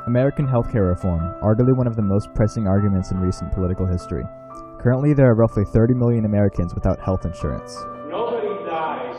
American healthcare reform, arguably one of the most pressing arguments in recent political history. Currently, there are roughly 30 million Americans without health insurance. Nobody dies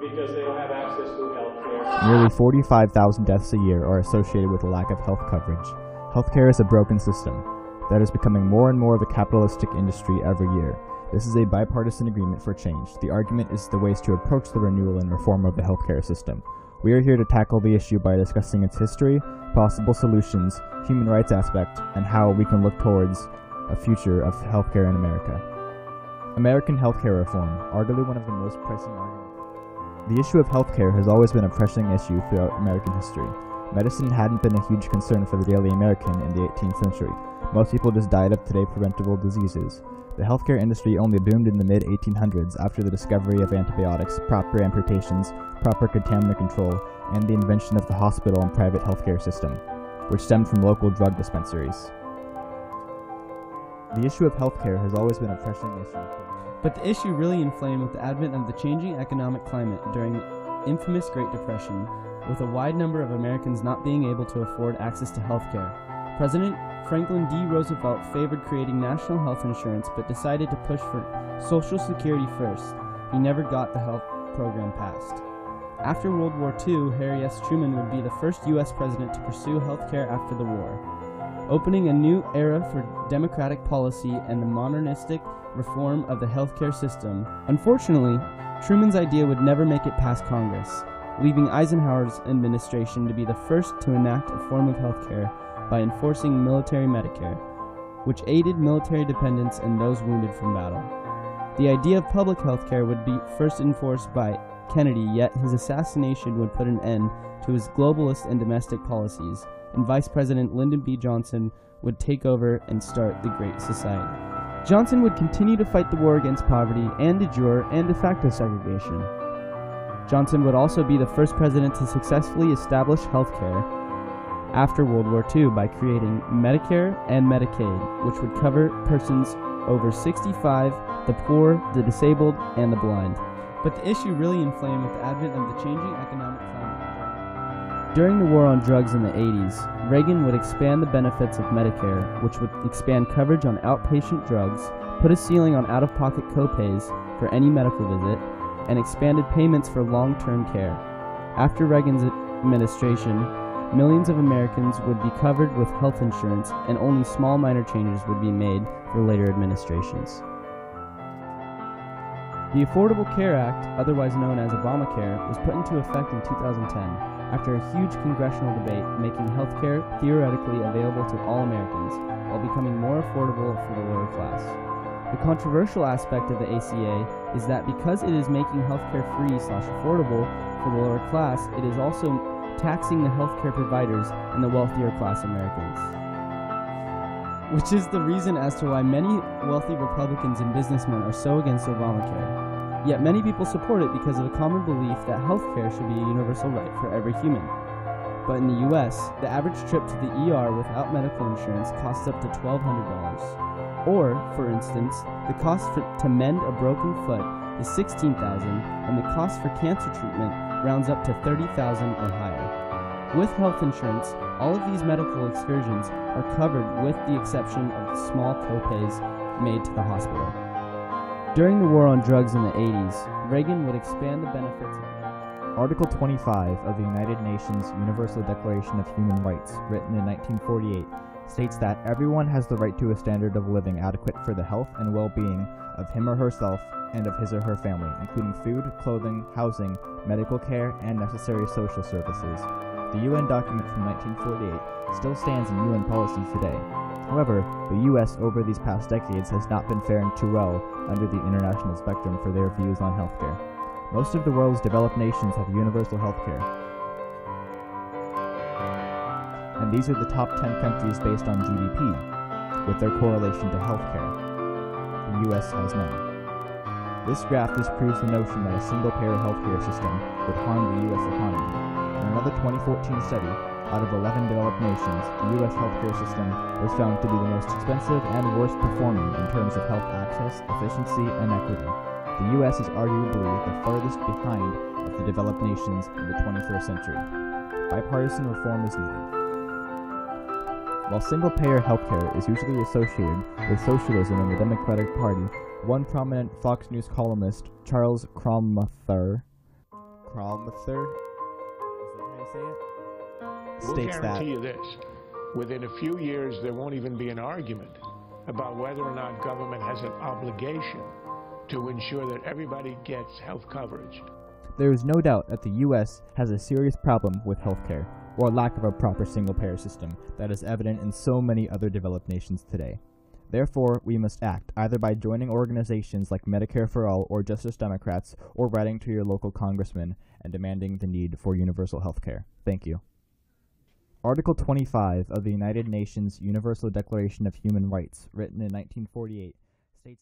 because they don't have access to health care. Nearly 45,000 deaths a year are associated with a lack of health coverage. Healthcare is a broken system that is becoming more and more of a capitalistic industry every year. This is a bipartisan agreement for change. The argument is the ways to approach the renewal and reform of the healthcare system. We are here to tackle the issue by discussing its history, possible solutions, human rights aspect, and how we can look towards a future of healthcare in America. American healthcare reform, arguably one of the most pressing arguments. The issue of healthcare has always been a pressing issue throughout American history. Medicine hadn't been a huge concern for the daily American in the 18th century. Most people just died of today preventable diseases. The healthcare industry only boomed in the mid-1800s after the discovery of antibiotics, proper amputations, proper contaminant control, and the invention of the hospital and private healthcare system, which stemmed from local drug dispensaries. The issue of healthcare has always been a pressing issue. But the issue really inflamed with the advent of the changing economic climate during the infamous Great Depression, with a wide number of Americans not being able to afford access to healthcare. President Franklin D. Roosevelt favored creating national health insurance but decided to push for Social Security first. He never got the health program passed. After World War II, Harry S. Truman would be the first U.S. president to pursue healthcare after the war, opening a new era for democratic policy and the modernistic reform of the healthcare system. Unfortunately, Truman's idea would never make it past Congress, leaving Eisenhower's administration to be the first to enact a form of healthcare by enforcing military Medicare, which aided military dependents and those wounded from battle. The idea of public health care would be first enforced by Kennedy, yet his assassination would put an end to his globalist and domestic policies, and Vice President Lyndon B. Johnson would take over and start the Great Society. Johnson would continue to fight the war against poverty and de jure and de facto segregation. Johnson would also be the first president to successfully establish health care after World War II by creating Medicare and Medicaid, which would cover persons over 65, the poor, the disabled, and the blind. But the issue really inflamed with the advent of the changing economic climate. During the war on drugs in the 80s, Reagan would expand the benefits of Medicare, which would expand coverage on outpatient drugs, put a ceiling on out-of-pocket copays for any medical visit, and expanded payments for long-term care. After Reagan's administration, millions of Americans would be covered with health insurance, and only small minor changes would be made for later administrations. The Affordable Care Act, otherwise known as Obamacare, was put into effect in 2010 after a huge congressional debate making health care theoretically available to all Americans while becoming more affordable for the lower class. The controversial aspect of the ACA is that because it is making healthcare free/affordable for the lower class, it is also taxing the healthcare providers and the wealthier class Americans. Which is the reason as to why many wealthy Republicans and businessmen are so against Obamacare. Yet many people support it because of a common belief that healthcare should be a universal right for every human. But in the US, the average trip to the ER without medical insurance costs up to $1,200. Or, for instance, the cost to mend a broken foot is $16,000, and the cost for cancer treatment rounds up to $30,000 or higher. With health insurance, all of these medical excursions are covered with the exception of the small copays made to the hospital. During the war on drugs in the 80s, Reagan would expand the benefits of Article 25 of the United Nations Universal Declaration of Human Rights, written in 1948, states that everyone has the right to a standard of living adequate for the health and well-being of him or herself and of his or her family, including food, clothing, housing, medical care, and necessary social services. The UN document from 1948 still stands in UN policy today. However, the US over these past decades has not been faring too well under the international spectrum for their views on healthcare. Most of the world's developed nations have universal healthcare, and these are the top 10 countries based on GDP, with their correlation to healthcare. The US has none. This graph disproves the notion that a single-payer healthcare system would harm the US economy. In another 2014 study, out of 11 developed nations, the U.S. healthcare system was found to be the most expensive and worst performing in terms of health access, efficiency, and equity. The U.S. is arguably the farthest behind of the developed nations of the 21st century. Bipartisan reform is needed. While single-payer healthcare is usually associated with socialism and the Democratic Party, one prominent Fox News columnist, Charles Cromther, is that how you say it? We'll States guarantee you this. Within a few years, there won't even be an argument about whether or not government has an obligation to ensure that everybody gets health coverage. There is no doubt that the U.S. has a serious problem with healthcare, or lack of a proper single-payer system, that is evident in so many other developed nations today. Therefore, we must act, either by joining organizations like Medicare for All or Justice Democrats, or writing to your local congressman and demanding the need for universal healthcare. Thank you. Article 25 of the United Nations Universal Declaration of Human Rights, written in 1948, states that